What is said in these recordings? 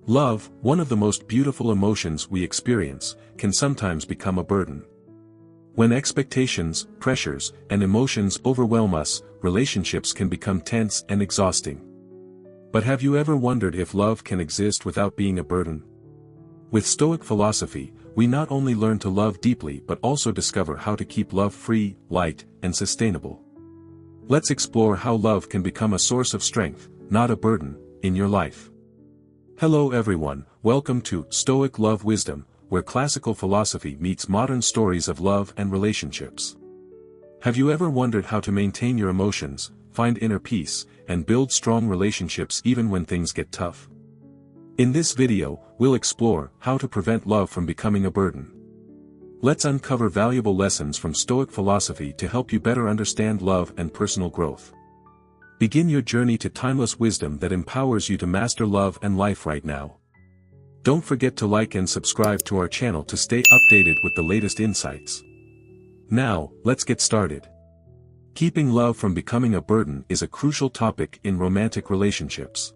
Love, one of the most beautiful emotions we experience, can sometimes become a burden. When expectations, pressures, and emotions overwhelm us, relationships can become tense and exhausting. But have you ever wondered if love can exist without being a burden? With Stoic philosophy, we not only learn to love deeply but also discover how to keep love free, light, and sustainable. Let's explore how love can become a source of strength, not a burden, in your life. Hello everyone, welcome to Stoic Love Wisdom, where classical philosophy meets modern stories of love and relationships. Have you ever wondered how to maintain your emotions, find inner peace, and build strong relationships even when things get tough? In this video, we'll explore how to prevent love from becoming a burden. Let's uncover valuable lessons from Stoic philosophy to help you better understand love and personal growth. Begin your journey to timeless wisdom that empowers you to master love and life right now. Don't forget to like and subscribe to our channel to stay updated with the latest insights. Now, let's get started. Keeping love from becoming a burden is a crucial topic in romantic relationships.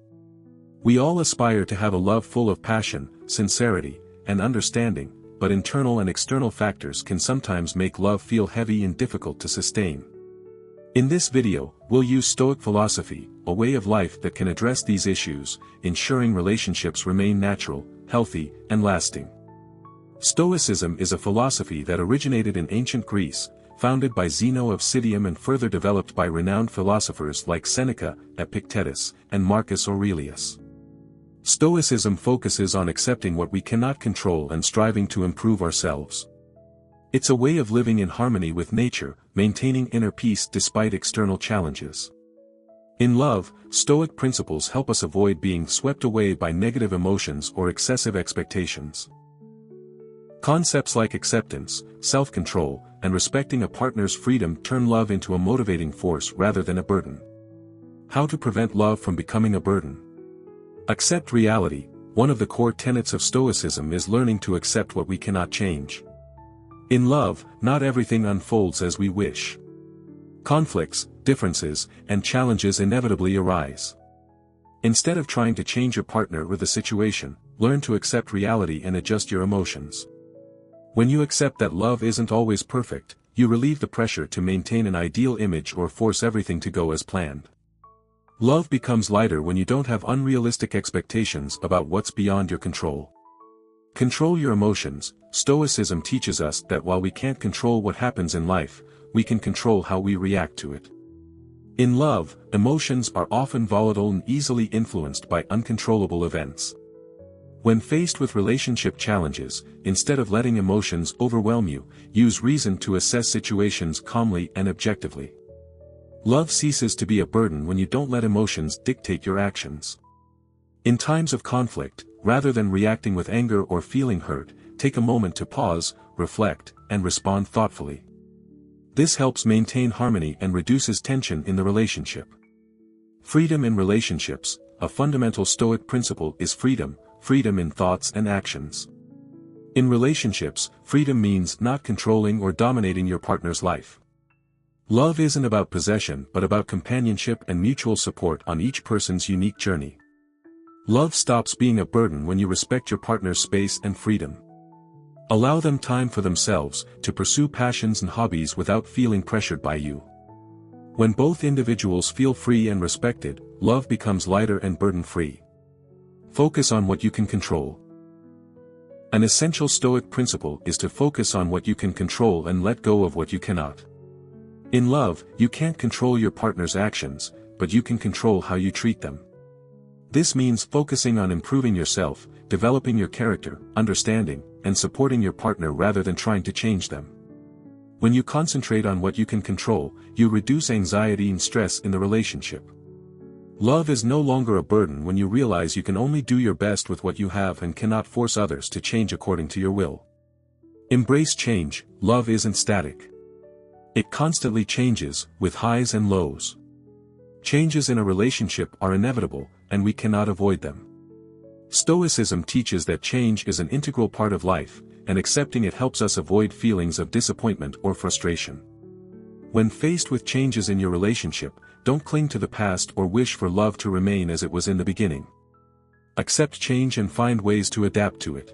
We all aspire to have a love full of passion, sincerity, and understanding, but internal and external factors can sometimes make love feel heavy and difficult to sustain. In this video, we'll use Stoic philosophy, a way of life that can address these issues, ensuring relationships remain natural, healthy, and lasting. Stoicism is a philosophy that originated in ancient Greece, founded by Zeno of Citium and further developed by renowned philosophers like Seneca, Epictetus, and Marcus Aurelius. Stoicism focuses on accepting what we cannot control and striving to improve ourselves. It's a way of living in harmony with nature, maintaining inner peace despite external challenges. In love, Stoic principles help us avoid being swept away by negative emotions or excessive expectations. Concepts like acceptance, self-control, and respecting a partner's freedom turn love into a motivating force rather than a burden. How to prevent love from becoming a burden? Accept reality. One of the core tenets of Stoicism is learning to accept what we cannot change. In love, not everything unfolds as we wish. Conflicts, differences, and challenges inevitably arise. Instead of trying to change your partner or the situation, learn to accept reality and adjust your emotions. When you accept that love isn't always perfect, you relieve the pressure to maintain an ideal image or force everything to go as planned. Love becomes lighter when you don't have unrealistic expectations about what's beyond your control. Control your emotions. Stoicism teaches us that while we can't control what happens in life, we can control how we react to it. In love, emotions are often volatile and easily influenced by uncontrollable events. When faced with relationship challenges, instead of letting emotions overwhelm you, use reason to assess situations calmly and objectively. Love ceases to be a burden when you don't let emotions dictate your actions. In times of conflict, rather than reacting with anger or feeling hurt, take a moment to pause, reflect, and respond thoughtfully. This helps maintain harmony and reduces tension in the relationship. Freedom in relationships. A fundamental Stoic principle is freedom in thoughts and actions. In relationships, freedom means not controlling or dominating your partner's life. Love isn't about possession but about companionship and mutual support on each person's unique journey. Love stops being a burden when you respect your partner's space and freedom. Allow them time for themselves, to pursue passions and hobbies without feeling pressured by you. When both individuals feel free and respected, love becomes lighter and burden-free. Focus on what you can control. An essential Stoic principle is to focus on what you can control and let go of what you cannot. In love, you can't control your partner's actions, but you can control how you treat them. This means focusing on improving yourself, developing your character, understanding, and supporting your partner rather than trying to change them. When you concentrate on what you can control, you reduce anxiety and stress in the relationship. Love is no longer a burden when you realize you can only do your best with what you have and cannot force others to change according to your will. Embrace change. Love isn't static. It constantly changes, with highs and lows. Changes in a relationship are inevitable, and we cannot avoid them. Stoicism teaches that change is an integral part of life, and accepting it helps us avoid feelings of disappointment or frustration. When faced with changes in your relationship, don't cling to the past or wish for love to remain as it was in the beginning. Accept change and find ways to adapt to it.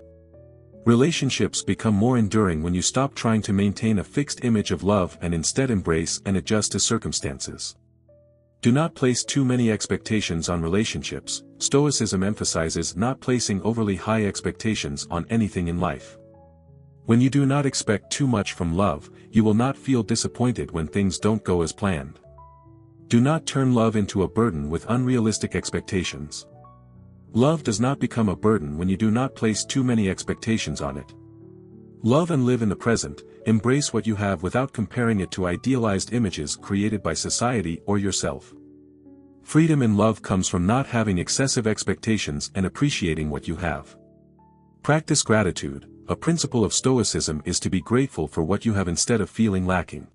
Relationships become more enduring when you stop trying to maintain a fixed image of love and instead embrace and adjust to circumstances. Do not place too many expectations on relationships. Stoicism emphasizes not placing overly high expectations on anything in life. When you do not expect too much from love, you will not feel disappointed when things don't go as planned. Do not turn love into a burden with unrealistic expectations. Love does not become a burden when you do not place too many expectations on it. Love and live in the present, embrace what you have without comparing it to idealized images created by society or yourself. Freedom in love comes from not having excessive expectations and appreciating what you have. Practice gratitude. A principle of Stoicism is to be grateful for what you have instead of feeling lacking.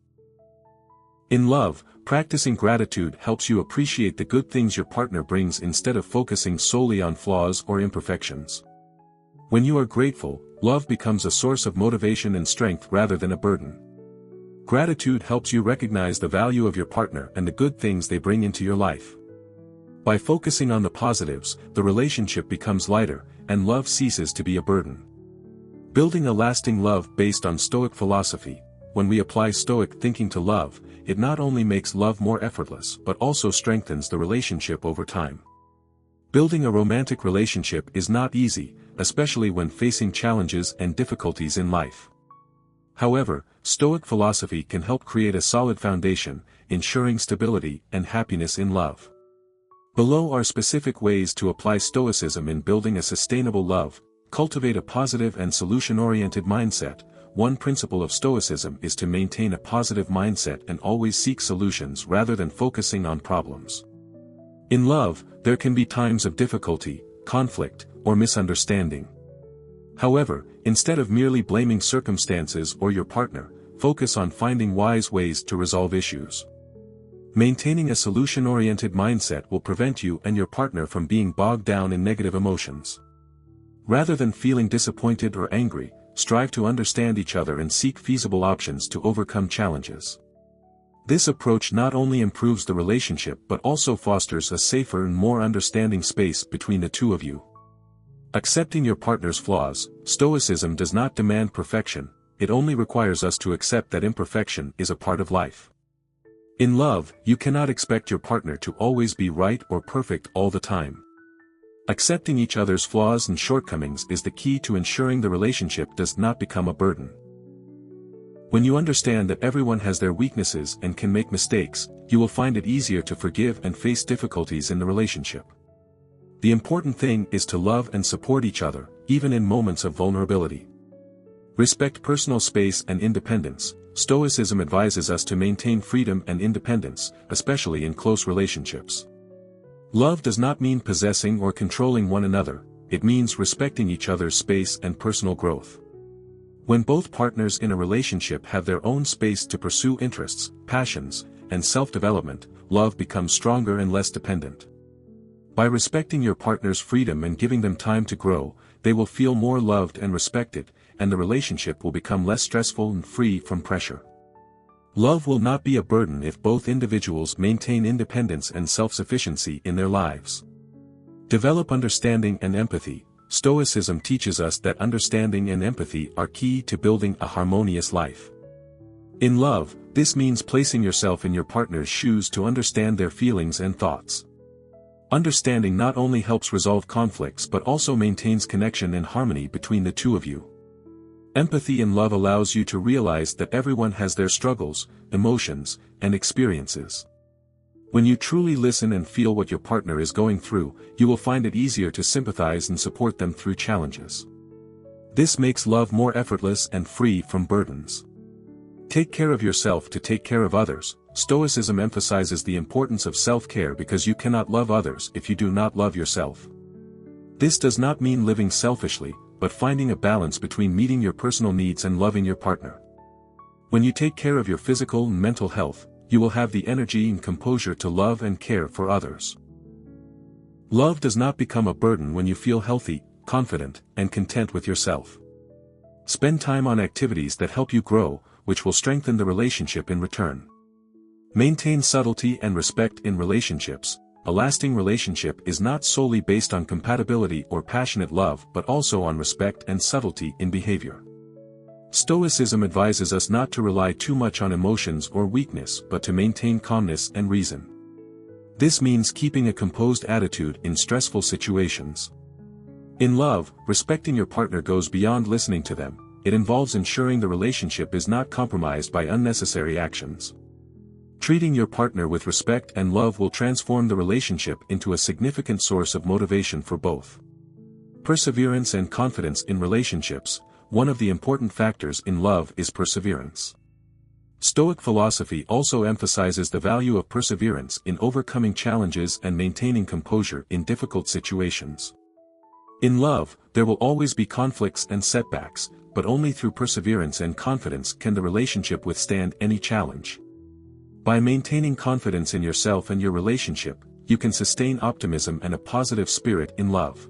In love, practicing gratitude helps you appreciate the good things your partner brings instead of focusing solely on flaws or imperfections. When you are grateful, love becomes a source of motivation and strength rather than a burden. Gratitude helps you recognize the value of your partner and the good things they bring into your life. By focusing on the positives, the relationship becomes lighter, and love ceases to be a burden. Building a lasting love based on Stoic philosophy. When we apply Stoic thinking to love, it not only makes love more effortless but also strengthens the relationship over time. Building a romantic relationship is not easy, especially when facing challenges and difficulties in life. However, Stoic philosophy can help create a solid foundation, ensuring stability and happiness in love. Below are specific ways to apply Stoicism in building a sustainable love. Cultivate a positive and solution-oriented mindset. One principle of Stoicism is to maintain a positive mindset and always seek solutions rather than focusing on problems. In love, there can be times of difficulty, conflict, or misunderstanding. However, instead of merely blaming circumstances or your partner, focus on finding wise ways to resolve issues. Maintaining a solution-oriented mindset will prevent you and your partner from being bogged down in negative emotions. Rather than feeling disappointed or angry, strive to understand each other and seek feasible options to overcome challenges. This approach not only improves the relationship but also fosters a safer and more understanding space between the two of you. Accepting your partner's flaws. Stoicism does not demand perfection, it only requires us to accept that imperfection is a part of life. In love, you cannot expect your partner to always be right or perfect all the time. Accepting each other's flaws and shortcomings is the key to ensuring the relationship does not become a burden. When you understand that everyone has their weaknesses and can make mistakes, you will find it easier to forgive and face difficulties in the relationship. The important thing is to love and support each other, even in moments of vulnerability. Respect personal space and independence. Stoicism advises us to maintain freedom and independence, especially in close relationships. Love does not mean possessing or controlling one another, it means respecting each other's space and personal growth. When both partners in a relationship have their own space to pursue interests, passions, and self-development, love becomes stronger and less dependent. By respecting your partner's freedom and giving them time to grow, they will feel more loved and respected, and the relationship will become less stressful and free from pressure. Love will not be a burden if both individuals maintain independence and self-sufficiency in their lives. Develop understanding and empathy. Stoicism teaches us that understanding and empathy are key to building a harmonious life. In love, this means placing yourself in your partner's shoes to understand their feelings and thoughts. Understanding not only helps resolve conflicts but also maintains connection and harmony between the two of you. Empathy in love allows you to realize that everyone has their struggles, emotions, and experiences. When you truly listen and feel what your partner is going through, you will find it easier to sympathize and support them through challenges. This makes love more effortless and free from burdens. Take care of yourself to take care of others. Stoicism emphasizes the importance of self-care because you cannot love others if you do not love yourself. This does not mean living selfishly, but finding a balance between meeting your personal needs and loving your partner. When you take care of your physical and mental health, you will have the energy and composure to love and care for others. Love does not become a burden when you feel healthy, confident, and content with yourself. Spend time on activities that help you grow, which will strengthen the relationship in return. Maintain subtlety and respect in relationships. a lasting relationship is not solely based on compatibility or passionate love but also on respect and subtlety in behavior. Stoicism advises us not to rely too much on emotions or weakness but to maintain calmness and reason. This means keeping a composed attitude in stressful situations. In love, respecting your partner goes beyond listening to them. It involves ensuring the relationship is not compromised by unnecessary actions. Treating your partner with respect and love will transform the relationship into a significant source of motivation for both. Perseverance and confidence in relationships. One of the important factors in love is perseverance. Stoic philosophy also emphasizes the value of perseverance in overcoming challenges and maintaining composure in difficult situations. In love, there will always be conflicts and setbacks, but only through perseverance and confidence can the relationship withstand any challenge. By maintaining confidence in yourself and your relationship, you can sustain optimism and a positive spirit in love.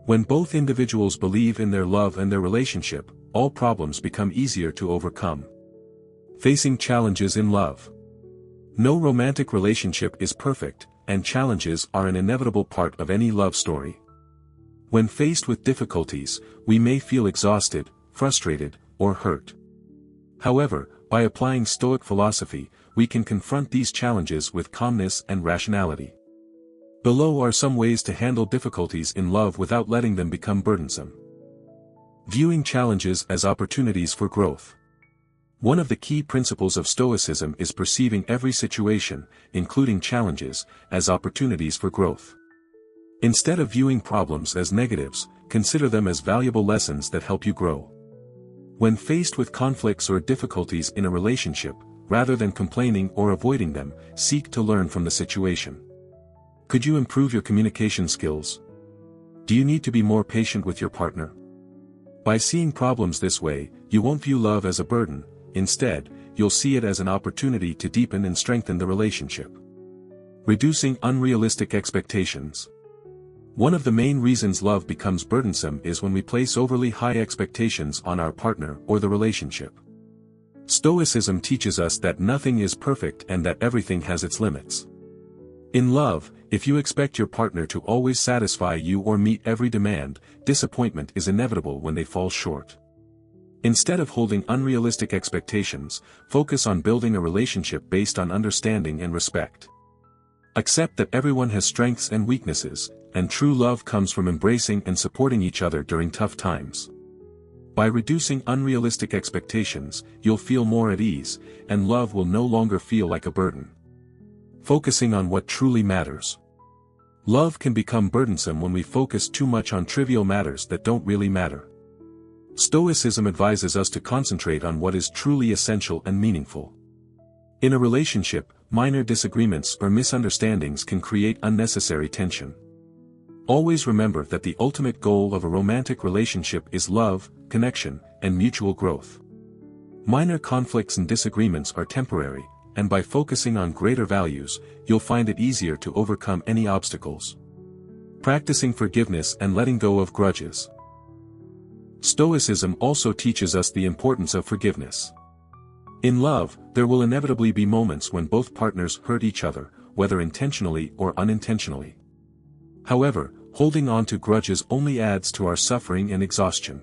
When both individuals believe in their love and their relationship, all problems become easier to overcome. Facing challenges in love. No romantic relationship is perfect, and challenges are an inevitable part of any love story. When faced with difficulties, we may feel exhausted, frustrated, or hurt. However, by applying Stoic philosophy, we can confront these challenges with calmness and rationality. Below are some ways to handle difficulties in love without letting them become burdensome. Viewing challenges as opportunities for growth. One of the key principles of Stoicism is perceiving every situation, including challenges, as opportunities for growth. Instead of viewing problems as negatives, consider them as valuable lessons that help you grow. When faced with conflicts or difficulties in a relationship, rather than complaining or avoiding them, seek to learn from the situation. Could you improve your communication skills? Do you need to be more patient with your partner? By seeing problems this way, you won't view love as a burden. Instead, you'll see it as an opportunity to deepen and strengthen the relationship. Reducing unrealistic expectations. One of the main reasons love becomes burdensome is when we place overly high expectations on our partner or the relationship. Stoicism teaches us that nothing is perfect and that everything has its limits. In love, if you expect your partner to always satisfy you or meet every demand, disappointment is inevitable when they fall short. Instead of holding unrealistic expectations, focus on building a relationship based on understanding and respect. Accept that everyone has strengths and weaknesses, and true love comes from embracing and supporting each other during tough times. By reducing unrealistic expectations, you'll feel more at ease, and love will no longer feel like a burden. Focusing on what truly matters. Love can become burdensome when we focus too much on trivial matters that don't really matter. Stoicism advises us to concentrate on what is truly essential and meaningful. In a relationship, minor disagreements or misunderstandings can create unnecessary tension. Always remember that the ultimate goal of a romantic relationship is love, connection, and mutual growth. Minor conflicts and disagreements are temporary, and by focusing on greater values, you'll find it easier to overcome any obstacles. Practicing forgiveness and letting go of grudges. Stoicism also teaches us the importance of forgiveness. In love, there will inevitably be moments when both partners hurt each other, whether intentionally or unintentionally. However, holding on to grudges only adds to our suffering and exhaustion.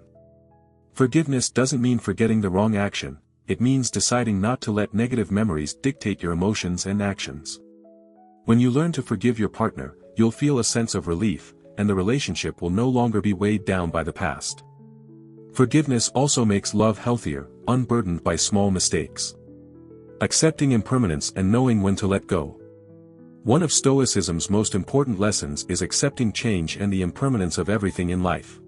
Forgiveness doesn't mean forgetting the wrong action, it means deciding not to let negative memories dictate your emotions and actions. When you learn to forgive your partner, you'll feel a sense of relief, and the relationship will no longer be weighed down by the past. Forgiveness also makes love healthier, unburdened by small mistakes. Accepting impermanence and knowing when to let go. One of Stoicism's most important lessons is accepting change and the impermanence of everything in life.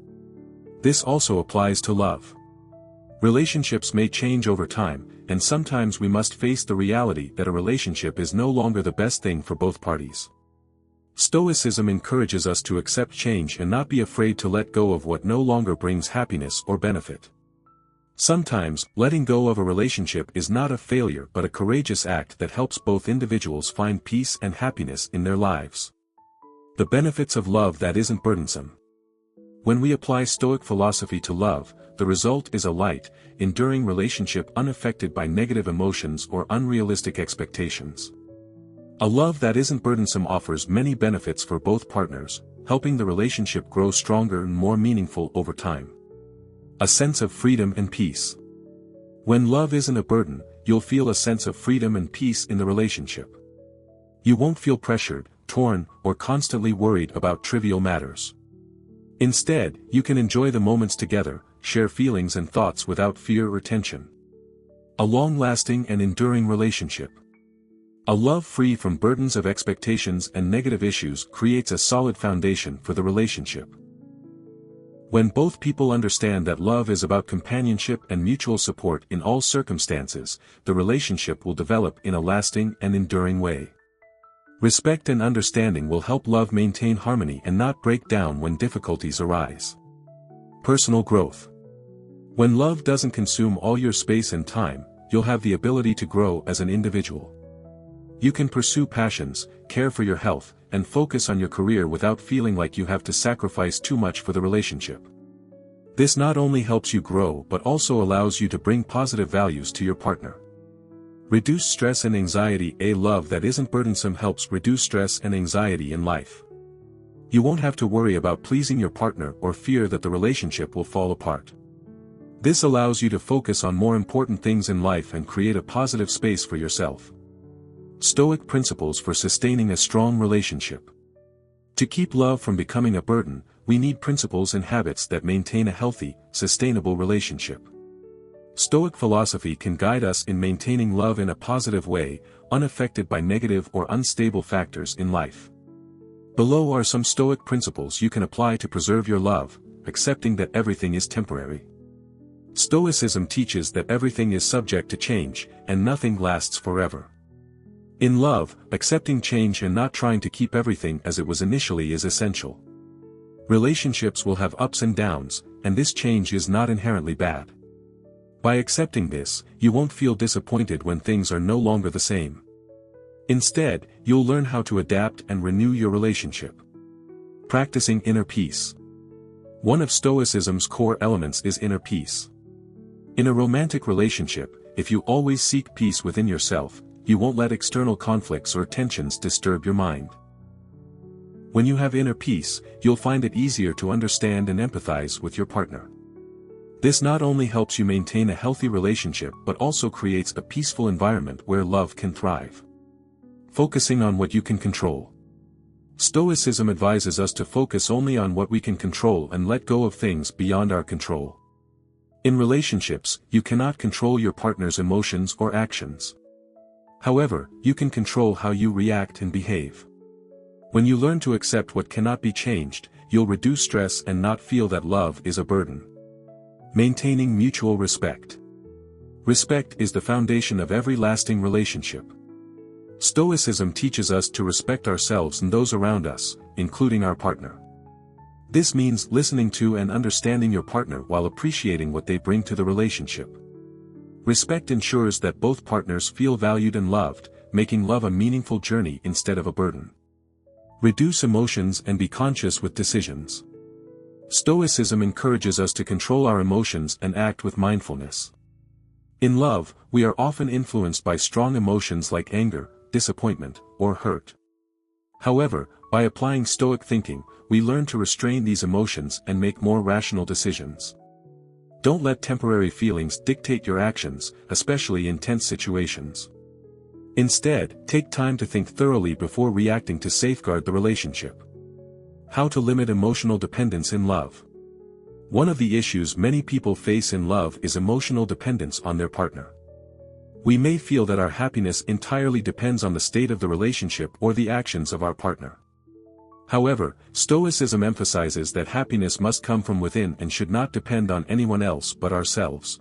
This also applies to love. Relationships may change over time, and sometimes we must face the reality that a relationship is no longer the best thing for both parties. Stoicism encourages us to accept change and not be afraid to let go of what no longer brings happiness or benefit. Sometimes, letting go of a relationship is not a failure but a courageous act that helps both individuals find peace and happiness in their lives. The benefits of love that isn't burdensome. When we apply Stoic philosophy to love, the result is a light, enduring relationship unaffected by negative emotions or unrealistic expectations. A love that isn't burdensome offers many benefits for both partners, helping the relationship grow stronger and more meaningful over time. A sense of freedom and peace. When love isn't a burden, you'll feel a sense of freedom and peace in the relationship. You won't feel pressured, torn, or constantly worried about trivial matters. Instead, you can enjoy the moments together, share feelings and thoughts without fear or tension. A long-lasting and enduring relationship. A love free from burdens of expectations and negative issues creates a solid foundation for the relationship. When both people understand that love is about companionship and mutual support in all circumstances, the relationship will develop in a lasting and enduring way. Respect and understanding will help love maintain harmony and not break down when difficulties arise. Personal growth. When love doesn't consume all your space and time, you'll have the ability to grow as an individual. You can pursue passions, care for your health, and focus on your career without feeling like you have to sacrifice too much for the relationship. This not only helps you grow but also allows you to bring positive values to your partner. Reduce stress and anxiety. A love that isn't burdensome helps reduce stress and anxiety in life. You won't have to worry about pleasing your partner or fear that the relationship will fall apart. This allows you to focus on more important things in life and create a positive space for yourself. Stoic principles for sustaining a strong relationship. To keep love from becoming a burden, we need principles and habits that maintain a healthy, sustainable relationship. Stoic philosophy can guide us in maintaining love in a positive way, unaffected by negative or unstable factors in life. Below are some Stoic principles you can apply to preserve your love, accepting that everything is temporary. Stoicism teaches that everything is subject to change, and nothing lasts forever. In love, accepting change and not trying to keep everything as it was initially is essential. Relationships will have ups and downs, and this change is not inherently bad. By accepting this, you won't feel disappointed when things are no longer the same. Instead, you'll learn how to adapt and renew your relationship. Practicing inner peace. One of Stoicism's core elements is inner peace. In a romantic relationship, if you always seek peace within yourself, you won't let external conflicts or tensions disturb your mind. When you have inner peace, you'll find it easier to understand and empathize with your partner. This not only helps you maintain a healthy relationship but also creates a peaceful environment where love can thrive. Focusing on what you can control. Stoicism advises us to focus only on what we can control and let go of things beyond our control. In relationships, you cannot control your partner's emotions or actions. However, you can control how you react and behave. When you learn to accept what cannot be changed, you'll reduce stress and not feel that love is a burden. Maintaining mutual respect. Respect is the foundation of every lasting relationship. Stoicism teaches us to respect ourselves and those around us, including our partner. This means listening to and understanding your partner while appreciating what they bring to the relationship. Respect ensures that both partners feel valued and loved, making love a meaningful journey instead of a burden. Reduce emotions and be conscious with decisions. Stoicism encourages us to control our emotions and act with mindfulness. In love, we are often influenced by strong emotions like anger, disappointment, or hurt. However, by applying Stoic thinking, we learn to restrain these emotions and make more rational decisions. Don't let temporary feelings dictate your actions, especially in tense situations. Instead, take time to think thoroughly before reacting to safeguard the relationship. How to limit emotional dependence in love. One of the issues many people face in love is emotional dependence on their partner. We may feel that our happiness entirely depends on the state of the relationship or the actions of our partner. However, Stoicism emphasizes that happiness must come from within and should not depend on anyone else but ourselves.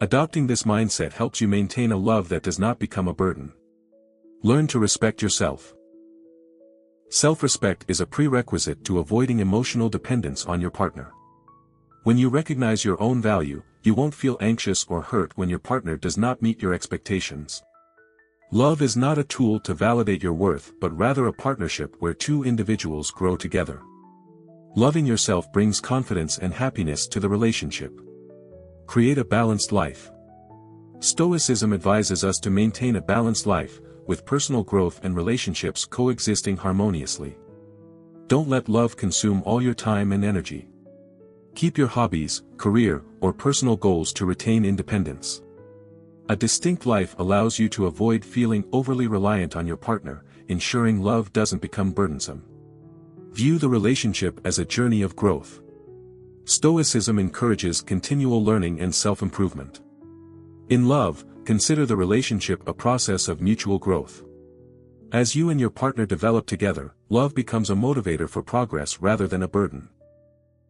Adopting this mindset helps you maintain a love that does not become a burden. Learn to respect yourself. Self-respect is a prerequisite to avoiding emotional dependence on your partner. When you recognize your own value, you won't feel anxious or hurt when your partner does not meet your expectations. Love is not a tool to validate your worth but rather a partnership where two individuals grow together. Loving yourself brings confidence and happiness to the relationship. Create a balanced life. Stoicism advises us to maintain a balanced life, with personal growth and relationships coexisting harmoniously. Don't let love consume all your time and energy. Keep your hobbies, career, or personal goals to retain independence. A distinct life allows you to avoid feeling overly reliant on your partner, ensuring love doesn't become burdensome. View the relationship as a journey of growth. Stoicism encourages continual learning and self-improvement. In love, consider the relationship a process of mutual growth. As you and your partner develop together, love becomes a motivator for progress rather than a burden.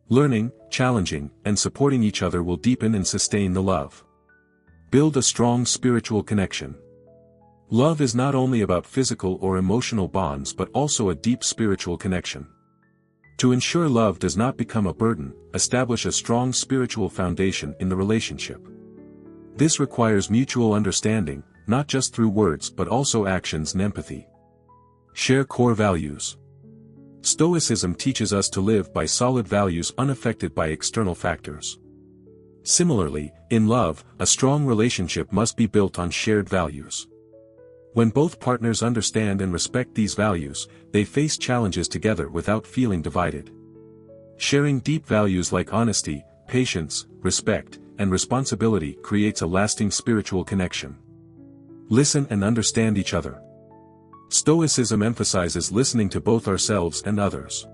Learning, challenging, and supporting each other will deepen and sustain the love. Build a strong spiritual connection. Love is not only about physical or emotional bonds but also a deep spiritual connection. To ensure love does not become a burden, establish a strong spiritual foundation in the relationship. This requires mutual understanding, not just through words but also actions and empathy. Share core values. Stoicism teaches us to live by solid values unaffected by external factors. Similarly, in love, a strong relationship must be built on shared values. When both partners understand and respect these values, they face challenges together without feeling divided. Sharing deep values like honesty, patience, respect, and responsibility creates a lasting spiritual connection. Listen and understand each other. Stoicism emphasizes listening to both ourselves and others.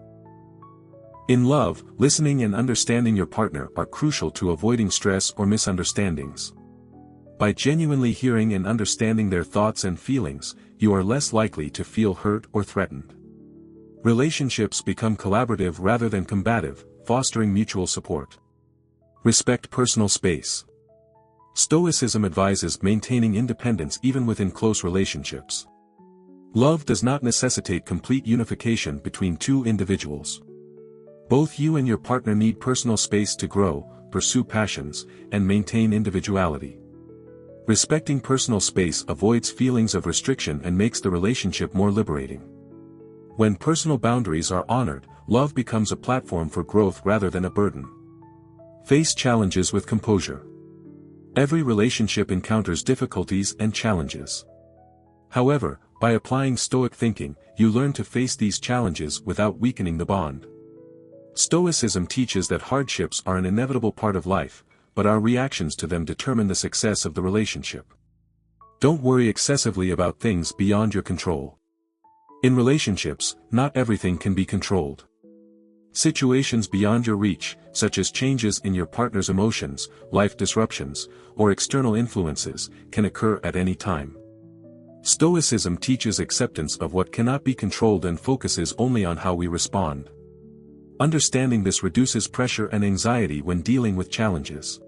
In love, listening and understanding your partner are crucial to avoiding stress or misunderstandings. By genuinely hearing and understanding their thoughts and feelings, you are less likely to feel hurt or threatened. Relationships become collaborative rather than combative, fostering mutual support. Respect personal space. Stoicism advises maintaining independence even within close relationships. Love does not necessitate complete unification between two individuals. Both you and your partner need personal space to grow, pursue passions, and maintain individuality. Respecting personal space avoids feelings of restriction and makes the relationship more liberating. When personal boundaries are honored, love becomes a platform for growth rather than a burden. Face challenges with composure. Every relationship encounters difficulties and challenges. However, by applying Stoic thinking, you learn to face these challenges without weakening the bond. Stoicism teaches that hardships are an inevitable part of life, but our reactions to them determine the success of the relationship. Don't worry excessively about things beyond your control. In relationships, not everything can be controlled. Situations beyond your reach, such as changes in your partner's emotions, life disruptions, or external influences, can occur at any time. Stoicism teaches acceptance of what cannot be controlled and focuses only on how we respond. Understanding this reduces pressure and anxiety when dealing with challenges.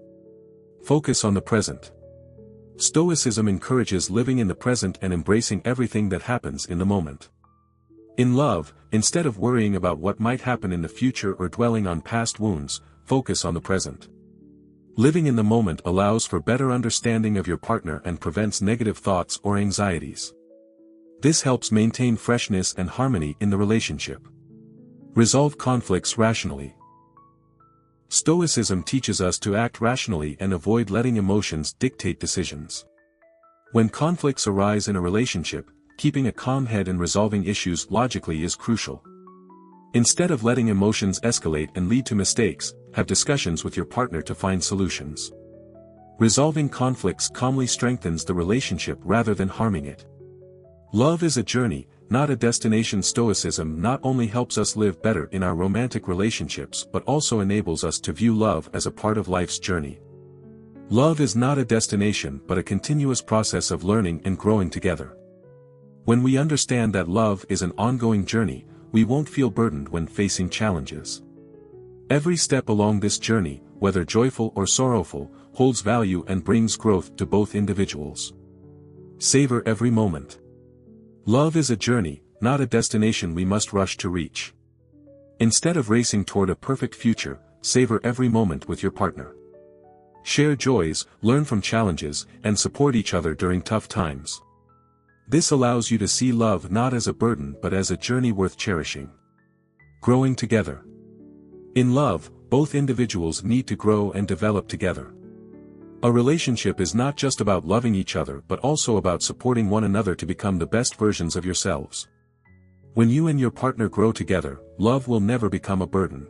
Focus on the present. Stoicism encourages living in the present and embracing everything that happens in the moment. In love, instead of worrying about what might happen in the future or dwelling on past wounds, focus on the present. Living in the moment allows for better understanding of your partner and prevents negative thoughts or anxieties. This helps maintain freshness and harmony in the relationship. Resolve conflicts rationally. Stoicism teaches us to act rationally and avoid letting emotions dictate decisions. When conflicts arise in a relationship, keeping a calm head and resolving issues logically is crucial. Instead of letting emotions escalate and lead to mistakes, have discussions with your partner to find solutions. Resolving conflicts calmly strengthens the relationship rather than harming it. Love is a journey, not a destination. Stoicism not only helps us live better in our romantic relationships but also enables us to view love as a part of life's journey. Love is not a destination but a continuous process of learning and growing together. When we understand that love is an ongoing journey, we won't feel burdened when facing challenges. Every step along this journey, whether joyful or sorrowful, holds value and brings growth to both individuals. Savor every moment. Love is a journey, not a destination we must rush to reach. Instead of racing toward a perfect future, savor every moment with your partner. Share joys, learn from challenges, and support each other during tough times. This allows you to see love not as a burden but as a journey worth cherishing. Growing together. In love, both individuals need to grow and develop together. A relationship is not just about loving each other but also about supporting one another to become the best versions of yourselves. When you and your partner grow together, love will never become a burden.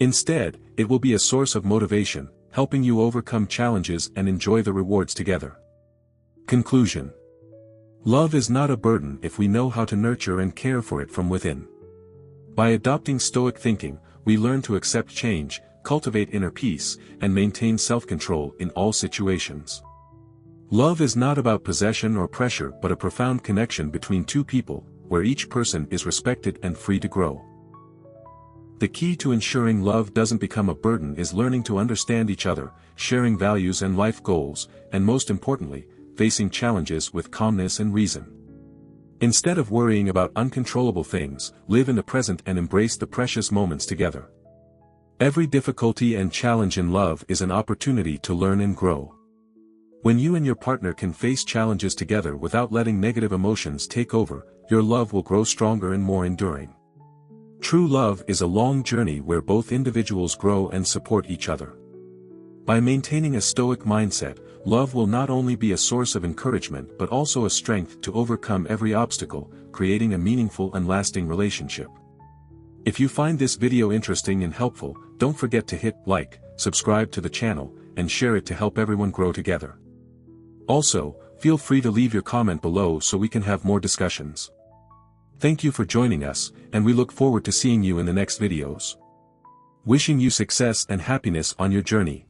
Instead, it will be a source of motivation, helping you overcome challenges and enjoy the rewards together. Conclusion. Love is not a burden if we know how to nurture and care for it from within. By adopting Stoic thinking, we learn to accept change, cultivate inner peace, and maintain self-control in all situations. Love is not about possession or pressure but a profound connection between two people, where each person is respected and free to grow. The key to ensuring love doesn't become a burden is learning to understand each other, sharing values and life goals, and most importantly, facing challenges with calmness and reason. Instead of worrying about uncontrollable things, live in the present and embrace the precious moments together. Every difficulty and challenge in love is an opportunity to learn and grow. When you and your partner can face challenges together without letting negative emotions take over, your love will grow stronger and more enduring. True love is a long journey where both individuals grow and support each other. By maintaining a Stoic mindset, love will not only be a source of encouragement but also a strength to overcome every obstacle, creating a meaningful and lasting relationship. If you find this video interesting and helpful, don't forget to hit like, subscribe to the channel, and share it to help everyone grow together. Also, feel free to leave your comment below so we can have more discussions. Thank you for joining us, and we look forward to seeing you in the next videos. Wishing you success and happiness on your journey.